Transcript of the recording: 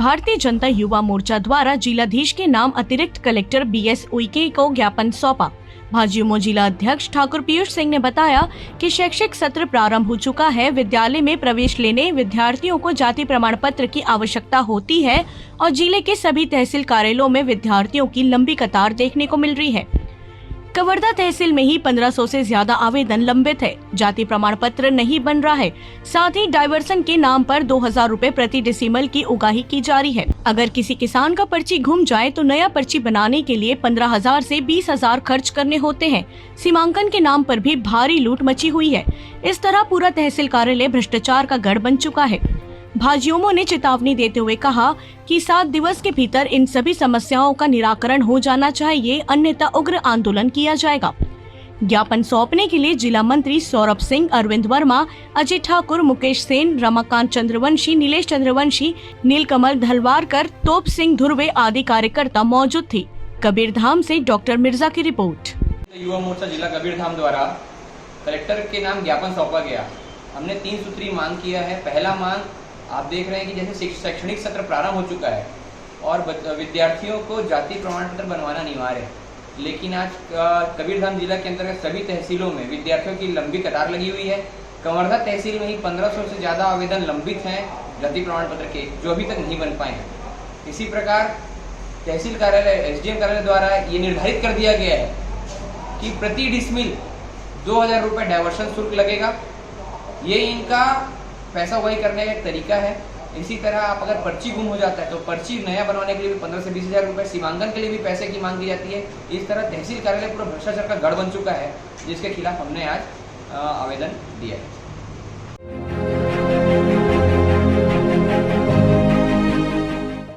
भारतीय जनता युवा मोर्चा द्वारा जिलाधीश के नाम अतिरिक्त कलेक्टर BS उइके को ज्ञापन सौंपा। भाजयुमो जिला अध्यक्ष ठाकुर पीयूष सिंह ने बताया कि शैक्षिक सत्र प्रारंभ हो चुका है। विद्यालय में प्रवेश लेने विद्यार्थियों को जाति प्रमाण पत्र की आवश्यकता होती है और जिले के सभी तहसील कार्यालयों में विद्यार्थियों की लंबी कतार देखने को मिल रही है। कवर्धा तहसील में ही 1500 से ज्यादा आवेदन लंबित है। जाति प्रमाण पत्र नहीं बन रहा है। साथ ही डायवर्सन के नाम पर 2000 रुपए प्रति डेसिमल की उगाही की जा रही है। अगर किसी किसान का पर्ची घूम जाए तो नया पर्ची बनाने के लिए 15,000 से 20,000 खर्च करने होते हैं। सीमांकन के नाम पर भी भारी लूट मची हुई है। इस तरह पूरा तहसील कार्यालय भ्रष्टाचार का गढ़ बन चुका है। भाजयुमो ने चेतावनी देते हुए कहा कि 7 दिवस के भीतर इन सभी समस्याओं का निराकरण हो जाना चाहिए, अन्यथा उग्र आंदोलन किया जाएगा। ज्ञापन सौंपने के लिए जिला मंत्री सौरभ सिंह, अरविंद वर्मा, अजय ठाकुर, मुकेश सेन, रमाकांत चंद्रवंशी, नीलेश चंद्रवंशी, नीलकमल धलवारकर, तोप सिंह धुर्वे आदि कार्यकर्ता मौजूद थी। कबीरधाम से डॉक्टर मिर्जा की रिपोर्ट। युवा मोर्चा जिला कबीरधाम द्वारा कलेक्टर के नाम ज्ञापन सौंपा गया। हमने 3 सूत्री मांग किया है। पहला मांग आप देख रहे हैं कि जैसे शैक्षणिक सत्र प्रारंभ हो चुका है और विद्यार्थियों को जाति प्रमाण पत्र बनवाना अनिवार्य है, लेकिन आज कबीरधाम जिला के अंतर्गत सभी तहसीलों में विद्यार्थियों की लंबी कतार लगी हुई है। कवर्धा तहसील में ही 1500 से ज़्यादा आवेदन लंबित हैं जाति प्रमाण पत्र के, जो अभी तक नहीं बन पाए हैं। इसी प्रकार तहसील कार्यालय SDM कार्यालय द्वारा ये निर्धारित कर दिया गया है कि प्रति डिसमिल 2000 रुपये डायवर्सन शुल्क लगेगा। ये इनका पैसा वही करने का एक तरीका है। इसी तरह आप अगर पर्ची गुम हो जाता है तो पर्ची नया बनवाने के लिए भी 15 से 20,000 रुपये, सीमांकन के लिए भी पैसे की मांग की जाती है। इस तरह तहसील कार्यालय पूरा भ्रष्टाचार का गढ़ बन चुका है, जिसके खिलाफ हमने आज आवेदन दिया है।